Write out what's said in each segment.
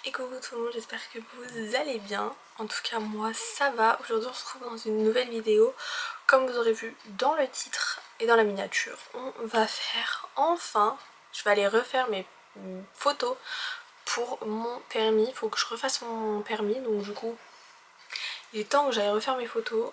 Et coucou tout le monde, j'espère que vous allez bien. En tout cas moi ça va. Aujourd'hui on se retrouve dans une nouvelle vidéo. Comme vous aurez vu dans le titre et dans la miniature, on va faire enfin, je vais aller refaire mes photos pour mon permis. Il faut que je refasse mon permis, donc du coup il est temps que j'aille refaire mes photos.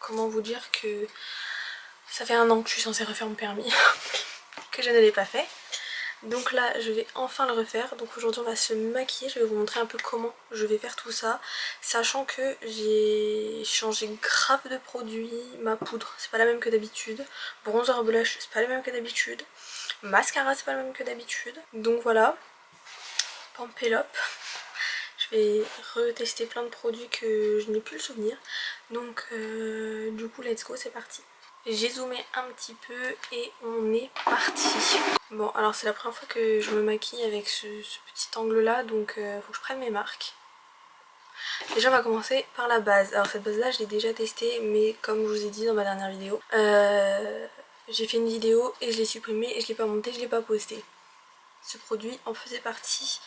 Comment vous dire que ça fait 1 an que je suis censée refaire mon permis que je ne l'ai pas fait. Donc là je vais enfin le refaire. Donc aujourd'hui on va se maquiller, je vais vous montrer un peu comment je vais faire tout ça, sachant que j'ai changé grave de produit. Ma poudre c'est pas la même que d'habitude, bronzer blush c'est pas le même que d'habitude, mascara c'est pas le même que d'habitude. Donc voilà, Pampelope, je vais retester plein de produits que je n'ai plus le souvenir. Donc du coup let's go, c'est parti. J'ai zoomé un petit peu et on est parti. Bon alors c'est la première fois que je me maquille avec ce petit angle là, donc faut que je prenne mes marques. Déjà on va commencer par la base. Alors cette base là je l'ai déjà testée, mais comme je vous ai dit dans ma dernière vidéo, j'ai fait une vidéo et je l'ai supprimée et je l'ai pas montée, je l'ai pas postée. Ce produit en faisait partie.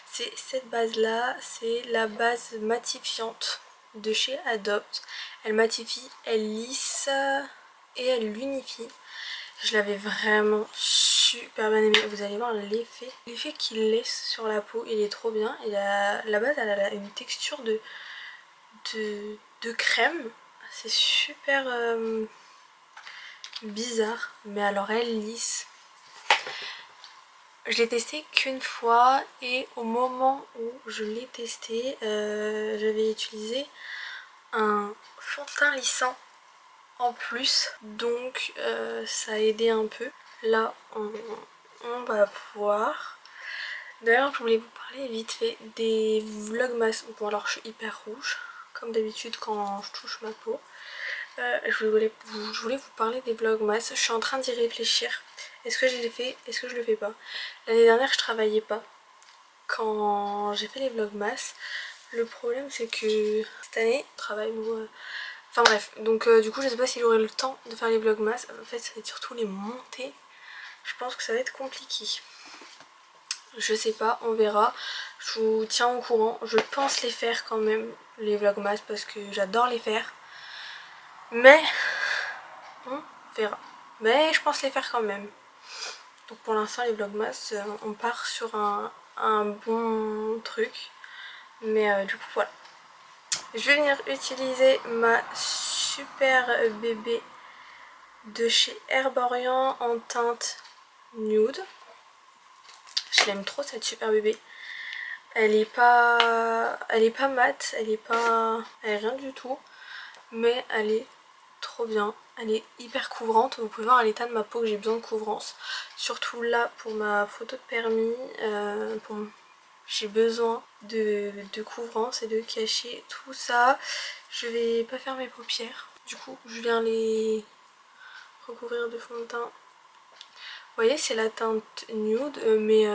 C'est cette base là, c'est la base matifiante de chez Adopt. Elle matifie, elle lisse et elle l'unifie. Je l'avais vraiment super bien aimé. Vous allez voir l'effet qu'il laisse sur la peau, il est trop bien. Et la base elle a une texture de crème. C'est super bizarre, mais alors elle lisse. Je l'ai testé qu'une fois et au moment où je l'ai testé, j'avais utilisé un fond de teint lissant en plus, donc ça a aidé un peu. Là on va voir. D'ailleurs je voulais vous parler vite fait des vlogmas. Bon alors je suis hyper rouge comme d'habitude quand je touche ma peau. Je voulais vous parler des vlogmas. Je suis en train d'y réfléchir. Est-ce que je l'ai fait? Est-ce que je le fais pas? L'année dernière je travaillais pas quand j'ai fait les vlogmas. Le problème c'est que cette année je travaille enfin bref, donc du coup je sais pas s'il aurait le temps de faire les vlogmas. En fait ça va être surtout les monter. Je pense que ça va être compliqué. Je sais pas, on verra. Je vous tiens au courant. Je pense les faire quand même, les vlogmas, parce que j'adore les faire. Mais on verra. Mais je pense les faire quand même. Donc pour l'instant les vlogmas, on part sur un bon truc. Mais du coup voilà. Je vais venir utiliser ma super bébé de chez Herborian en teinte nude. Je l'aime trop cette super bébé. Elle est pas mate, elle est rien du tout, mais elle est trop bien. Elle est hyper couvrante. Vous pouvez voir à l'état de ma peau que j'ai besoin de couvrance. Surtout là pour ma photo de permis, j'ai besoin de couvrance et de cacher tout ça. Je vais pas faire mes paupières. Du coup je viens les recouvrir de fond de teint. Vous voyez c'est la teinte nude, mais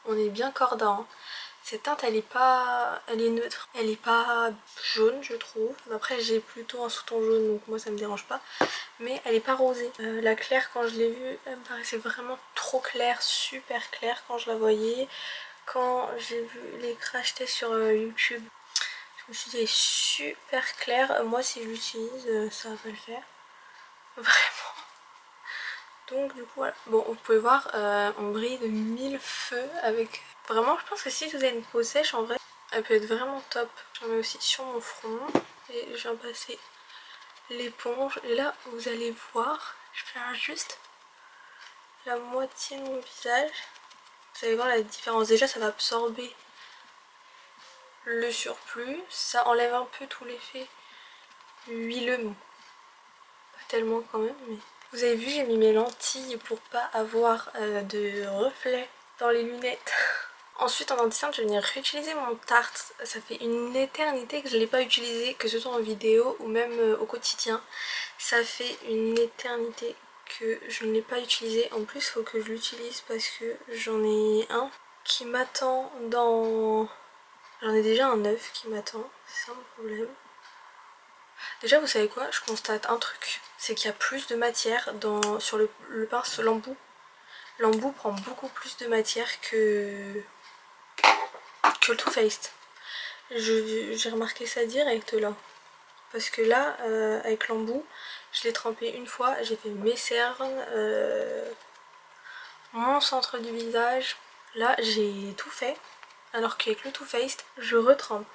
on est bien cordant. Hein. Cette teinte elle est neutre, elle est pas jaune je trouve. Après j'ai plutôt un sous-ton jaune donc moi ça me dérange pas. Mais elle est pas rosée. La claire quand je l'ai vue elle me paraissait vraiment trop claire, super claire quand je la voyais. Quand j'ai vu les crash tests sur YouTube, je me suis dit elle est super claire. Moi si je l'utilise ça va pas le faire. Vraiment. Donc du coup voilà. Bon vous pouvez voir on brille de 1000 feux avec... Vraiment je pense que si vous avez une peau sèche en vrai elle peut être vraiment top. J'en mets aussi sur mon front et je viens passer l'éponge. Et là vous allez voir, je fais juste la moitié de mon visage. Vous allez voir la différence. Déjà ça va absorber le surplus. Ça enlève un peu tout l'effet huileux. Bon, pas tellement quand même mais... Vous avez vu j'ai mis mes lentilles pour pas avoir de reflets dans les lunettes. Ensuite en dentiste je vais venir réutiliser mon Tarte. Ça fait une éternité que je ne l'ai pas utilisé, que ce soit en vidéo ou même au quotidien. Ça fait une éternité que je ne l'ai pas utilisé. En plus il faut que je l'utilise parce que j'en ai un qui m'attend dans... J'en ai déjà un neuf qui m'attend, c'est ça mon problème. Déjà vous savez quoi, je constate un truc, c'est qu'il y a plus de matière sur le pince, l'embout. L'embout prend beaucoup plus de matière que que le Too Faced. J'ai remarqué ça direct là. Parce que là, avec l'embout, je l'ai trempé une fois, j'ai fait mes cernes, mon centre du visage. Là, j'ai tout fait. Alors qu'avec le Too Faced, je retrempe.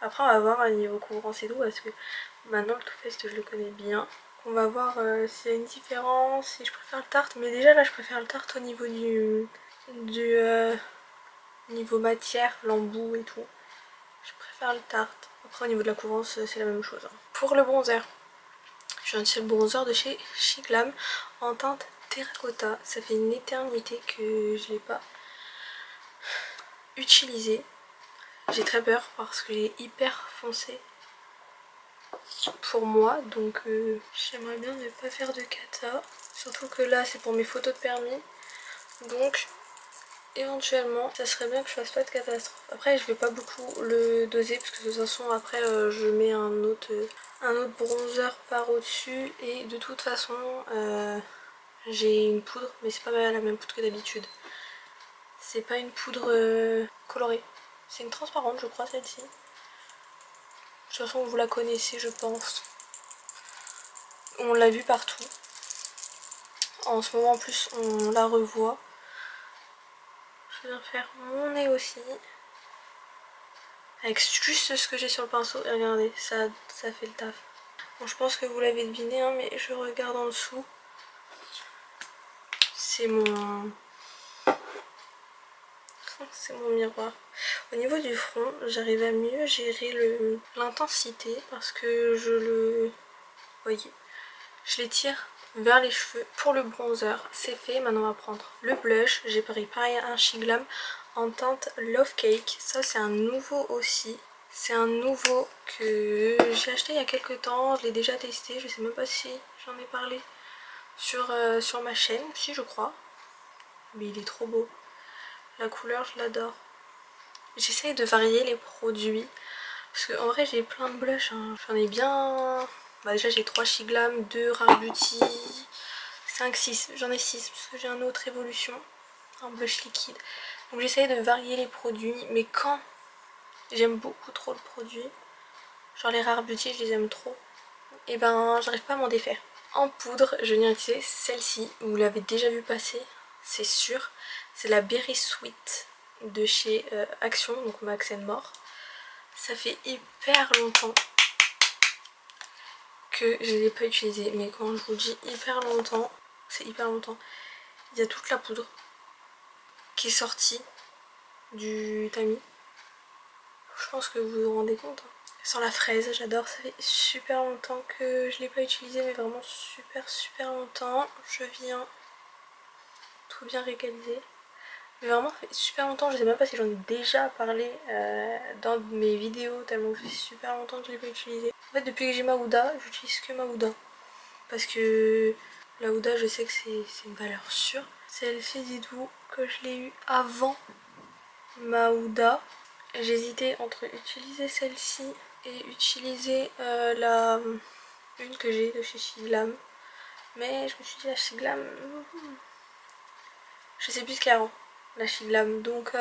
Après, on va voir à niveau couvrance et tout, parce que maintenant le Too Faced, je le connais bien. On va voir s'il y a une différence, si je préfère le Tarte. Mais déjà, là, je préfère le Tarte au niveau niveau matière, l'embout et tout. Je préfère le Tarte. Après, au niveau de la couvrance, c'est la même chose. Hein. Pour le bronzer, je viens de chez le bronzer de chez Shiglam en teinte terracotta. Ça fait une éternité que je l'ai pas utilisé. J'ai très peur parce qu'il est hyper foncé pour moi. Donc j'aimerais bien ne pas faire de cata. Surtout que là c'est pour mes photos de permis. Donc éventuellement ça serait bien que je fasse pas de catastrophe. Après je vais pas beaucoup le doser parce que de toute façon après je mets un autre bronzer par au dessus. Et de toute façon j'ai une poudre, mais c'est pas la même poudre que d'habitude. C'est pas une poudre colorée. C'est une transparente je crois celle-ci. De toute façon vous la connaissez je pense. On l'a vu partout. En ce moment en plus on la revoit. Je viens faire mon nez aussi. Avec juste ce que j'ai sur le pinceau. Et regardez, ça fait le taf. Bon, je pense que vous l'avez deviné, hein, mais je regarde en dessous. C'est mon miroir. Au niveau du front, j'arrive à mieux gérer l'intensité parce que vous voyez, je l'étire vers les cheveux. Pour le bronzer, c'est fait. Maintenant, on va prendre le blush. J'ai pris pareil un Shiglam en teinte Love Cake. Ça, c'est un nouveau aussi. C'est un nouveau que j'ai acheté il y a quelques temps. Je l'ai déjà testé. Je sais même pas si j'en ai parlé sur ma chaîne. Si, je crois. Mais il est trop beau. La couleur, je l'adore. J'essaye de varier les produits. Parce qu'en vrai, j'ai plein de blushs. Hein. J'en ai bien... Bah, déjà, j'ai 3 Shiglam, 2 Rare Beauty, 5, 6. J'en ai 6 parce que j'ai un autre Evolution. Un blush liquide. Donc j'essaye de varier les produits. Mais quand j'aime beaucoup trop le produit, genre les Rare Beauty, je les aime trop, et ben j'arrive pas à m'en défaire. En poudre, je viens d'utiliser celle-ci. Vous l'avez déjà vu passer, c'est sûr. C'est la Berry Sweet de chez Action, donc Max More. Ça fait hyper longtemps que je ne l'ai pas utilisée. Mais quand je vous dis hyper longtemps, c'est hyper longtemps. Il y a toute la poudre qui est sortie du tamis. Je pense que vous vous rendez compte. Hein. Sans la fraise, j'adore. Ça fait super longtemps que je ne l'ai pas utilisée, mais vraiment super longtemps. Je viens tout bien réaliser. Mais vraiment, ça fait super longtemps. Je sais même pas si j'en ai déjà parlé dans mes vidéos, tellement ça fait super longtemps que je ne l'ai pas utilisée. En fait, depuis que j'ai ma Huda, j'utilise que ma Huda. Parce que la Huda, je sais que c'est une valeur sûre. Celle-ci, dites-vous que je l'ai eue avant ma Huda. J'hésitais entre utiliser celle-ci et utiliser une que j'ai de chez Shiglam. Mais je me suis dit la Shiglam, je sais plus ce qu'il y a avant la Shiglam. Donc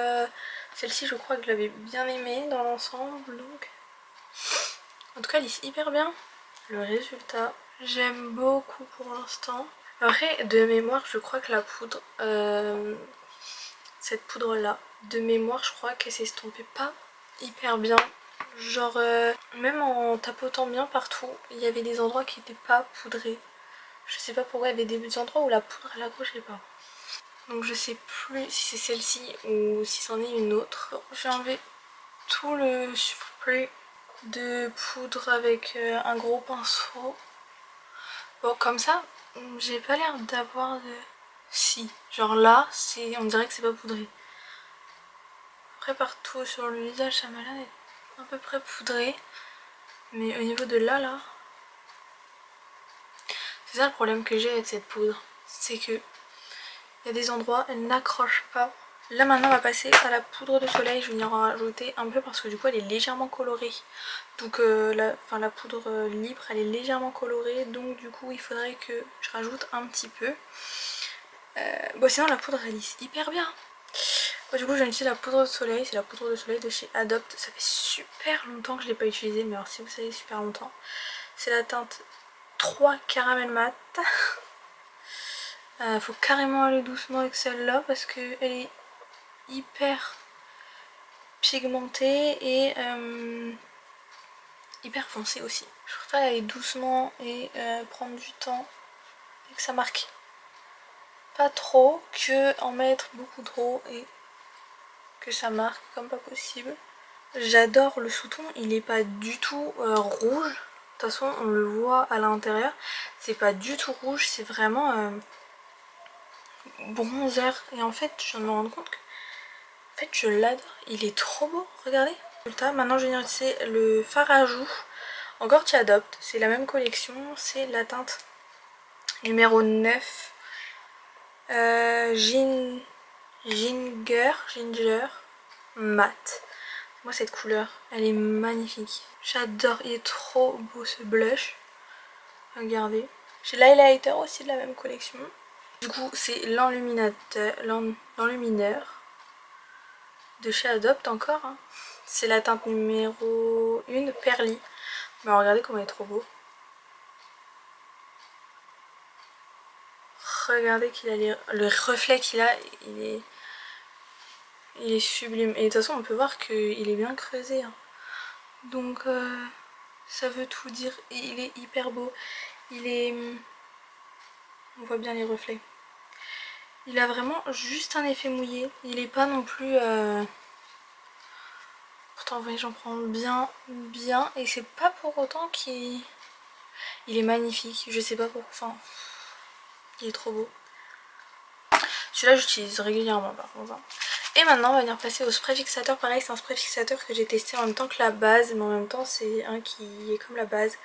celle-ci je crois que je l'avais bien aimée dans l'ensemble. Donc en tout cas elle lisse hyper bien. Le résultat, j'aime beaucoup pour l'instant. Après de mémoire je crois que la poudre, cette poudre là, de mémoire je crois qu'elle s'estompait pas hyper bien. Genre même en tapotant bien partout, il y avait des endroits qui n'étaient pas poudrés. Je sais pas pourquoi, il y avait des endroits où la poudre elle accrochait pas. Donc je sais plus si c'est celle-ci ou si c'en est une autre. Bon, j'ai enlevé tout le spray de poudre avec un gros pinceau. Bon comme ça, j'ai pas l'air d'avoir de... Si, genre là, on dirait que c'est pas poudré. Après partout sur le visage, ça m'a l'air d'être à peu près poudré. Mais au niveau de là, c'est ça le problème que j'ai avec cette poudre. C'est que il y a des endroits, elle n'accroche pas. Là maintenant on va passer à la poudre de soleil. Je vais venir en rajouter un peu parce que du coup elle est légèrement colorée. Donc la poudre libre elle est légèrement colorée. Donc du coup il faudrait que je rajoute un petit peu. Bon sinon la poudre elle lisse hyper bien. Du coup, j'ai utilisé la poudre de soleil. C'est la poudre de soleil de chez Adopt. Ça fait super longtemps que je ne l'ai pas utilisée, mais alors si vous savez, super longtemps. C'est la teinte 3 caramel mat. Faut carrément aller doucement avec celle-là parce qu'elle est hyper pigmentée et hyper foncée aussi. Je préfère aller doucement et prendre du temps et que ça marque pas trop que en mettre beaucoup trop et que ça marque comme pas possible. J'adore le sous-ton, il est pas du tout rouge. De toute façon on le voit à l'intérieur, c'est pas du tout rouge, c'est vraiment bronzer. Et en fait je viens de me rendre compte que en fait je l'adore, il est trop beau, regardez. Maintenant je vais venir utiliser le fard à joues, encore chez Adopt, c'est la même collection, c'est la teinte numéro 9. Ginger mat. Moi cette couleur, elle est magnifique. J'adore, il est trop beau ce blush. Regardez. J'ai l'highlighter aussi de la même collection. Du coup c'est l'enlumineur de chez Adopt encore. Hein. C'est la teinte numéro 1, Perly. Mais regardez comment il est trop beau. Regardez qu'il a le reflet qu'il a, il est sublime. Et de toute façon on peut voir qu'il est bien creusé. Hein. Donc ça veut tout dire. Et il est hyper beau. On voit bien les reflets. Il a vraiment juste un effet mouillé. Il est pas non plus... Pourtant vous voyez j'en prends bien. Et c'est pas pour autant qu'il... Il est magnifique. Je sais pas pourquoi. Enfin, il est trop beau. Celui-là j'utilise régulièrement par contre. Hein. Et maintenant on va venir passer au spray fixateur. Pareil c'est un spray fixateur que j'ai testé en même temps que la base. Mais en même temps c'est un qui est comme la base.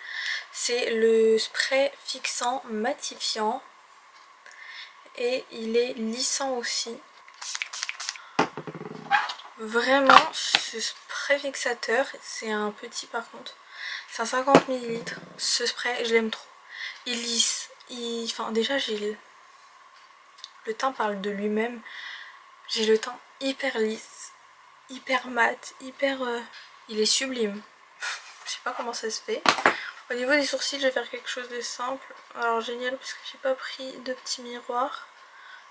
C'est le spray fixant matifiant. Et il est lissant aussi. Vraiment ce spray fixateur, c'est un petit par contre. C'est un 50 ml. Ce spray je l'aime trop. Il lisse. Enfin déjà j'ai le teint parle de lui-même. J'ai le teint hyper lisse, hyper mat, hyper... Il est sublime. Je sais pas comment ça se fait. Au niveau des sourcils, je vais faire quelque chose de simple. Alors génial parce que j'ai pas pris de petit miroir.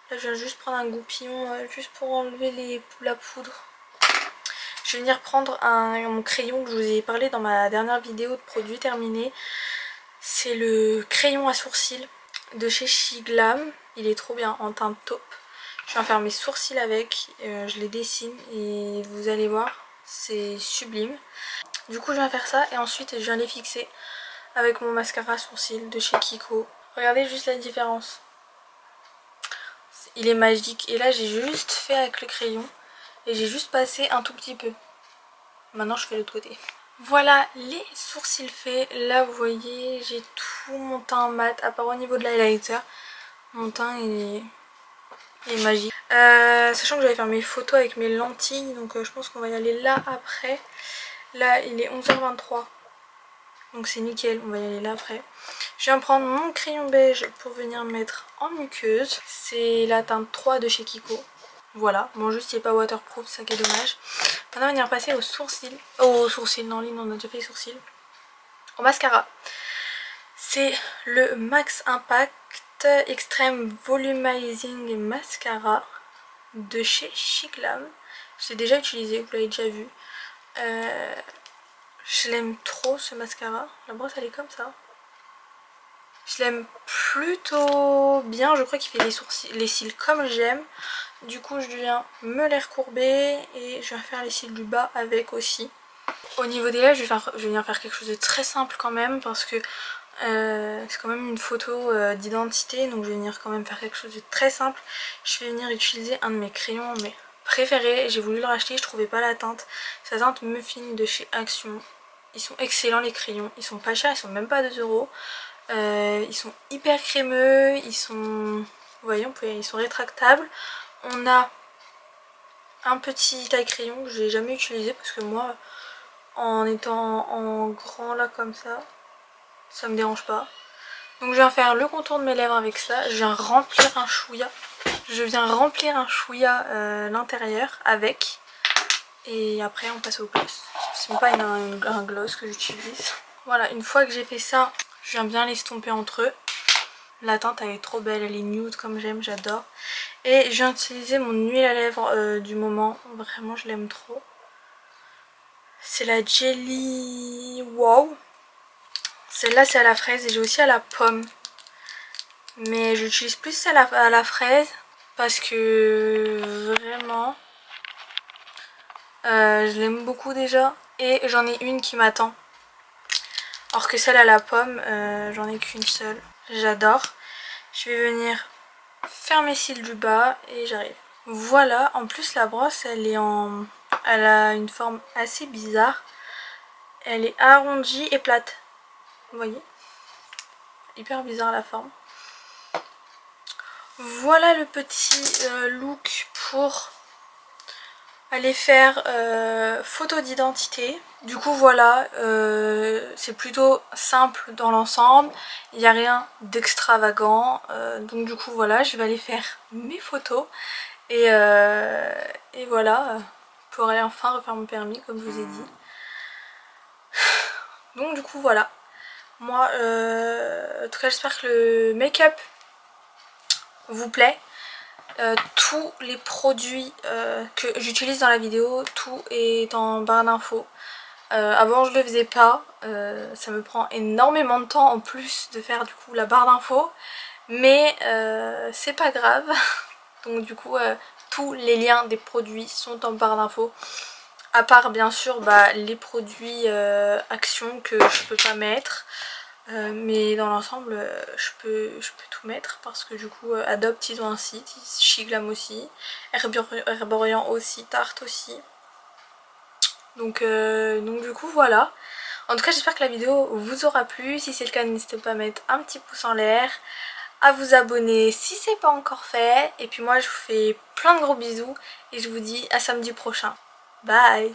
Là je viens juste prendre un goupillon juste pour enlever la poudre. Je vais venir prendre mon crayon que je vous ai parlé dans ma dernière vidéo de produits terminés. C'est le crayon à sourcils de chez Shiglam. Il est trop bien en teinte taupe. Je viens faire mes sourcils avec, je les dessine et vous allez voir, c'est sublime. Du coup je viens faire ça et ensuite je viens les fixer avec mon mascara sourcils de chez Kiko. Regardez juste la différence. Il est magique et là j'ai juste fait avec le crayon et j'ai juste passé un tout petit peu. Maintenant je fais l'autre côté. Voilà les sourcils faits. Là vous voyez j'ai tout mon teint mat à part au niveau de l'highlighter. Mon teint il est magique. Sachant que j'allais faire mes photos avec mes lentilles, donc je pense qu'on va y aller là après. Là il est 11h23, donc c'est nickel, on va y aller là après. Je viens prendre mon crayon beige pour venir mettre en muqueuse. C'est la teinte 3 de chez Kiko. Voilà, bon juste il n'est pas waterproof, c'est ça qui est dommage. Maintenant on va venir passer aux sourcils. Non, Lynn, on a déjà fait les sourcils. Au mascara. C'est le Max Impact Extreme Volumizing Mascara de chez Shiglam. Je l'ai déjà utilisé, vous l'avez déjà vu. Je l'aime trop ce mascara. La brosse elle est comme ça. Je l'aime plutôt bien. Je crois qu'il fait les cils comme j'aime. Du coup je viens me les recourber et je viens faire les cils du bas avec aussi. Au niveau des lèvres je vais venir faire quelque chose de très simple quand même parce que c'est quand même une photo d'identité, donc je vais venir quand même faire quelque chose de très simple. Je vais venir utiliser un de mes crayons préférés, j'ai voulu le racheter, je trouvais pas la teinte. C'est la teinte Muffin de chez Action. Ils sont excellents les crayons, ils sont pas chers, ils sont même pas 2 €. Ils sont hyper crémeux, ils sont... Vous voyez, ils sont rétractables. On a un petit taille crayon que j'ai jamais utilisé parce que moi, en étant en grand là comme ça me dérange pas. Donc je viens faire le contour de mes lèvres avec ça. Je viens remplir un chouïa. je viens remplir un chouïa l'intérieur avec. Et après on passe au gloss. Ce n'est pas un gloss que j'utilise. Voilà, une fois que j'ai fait ça, je viens bien l'estomper entre eux. La teinte elle est trop belle, elle est nude comme j'aime, j'adore. Et je viens d'utiliser mon huile à lèvres du moment, vraiment je l'aime trop. C'est la Jelly Wow. Celle-là c'est à la fraise et j'ai aussi à la pomme. Mais j'utilise plus celle à la fraise parce que vraiment je l'aime beaucoup déjà. Et j'en ai une qui m'attend. Alors que celle à la pomme, j'en ai qu'une seule. J'adore. Je vais venir faire mes cils du bas et j'arrive. Voilà, en plus la brosse elle a une forme assez bizarre. Elle est arrondie et plate. Vous voyez? Hyper bizarre la forme. Voilà le petit look pour aller faire photo d'identité. Du coup voilà, c'est plutôt simple dans l'ensemble, il n'y a rien d'extravagant, donc du coup voilà, je vais aller faire mes photos et voilà, pour aller enfin refaire mon permis comme je vous ai dit. Donc du coup voilà, moi en tout cas j'espère que le make-up vous plaît. Tous les produits que j'utilise dans la vidéo, tout est en barre d'infos. Avant je le faisais pas, ça me prend énormément de temps en plus de faire du coup la barre d'infos, mais c'est pas grave. Donc du coup tous les liens des produits sont en barre d'infos, à part bien sûr les produits Action que je peux pas mettre. Mais dans l'ensemble je peux tout mettre parce que du coup Adopt ils ont un site, Shiglam aussi, Herborian aussi, Tarte aussi. Donc du coup voilà. En tout cas j'espère que la vidéo vous aura plu. Si c'est le cas n'hésitez pas à mettre un petit pouce en l'air, à vous abonner si c'est pas encore fait. Et puis moi je vous fais plein de gros bisous et je vous dis à samedi prochain. Bye.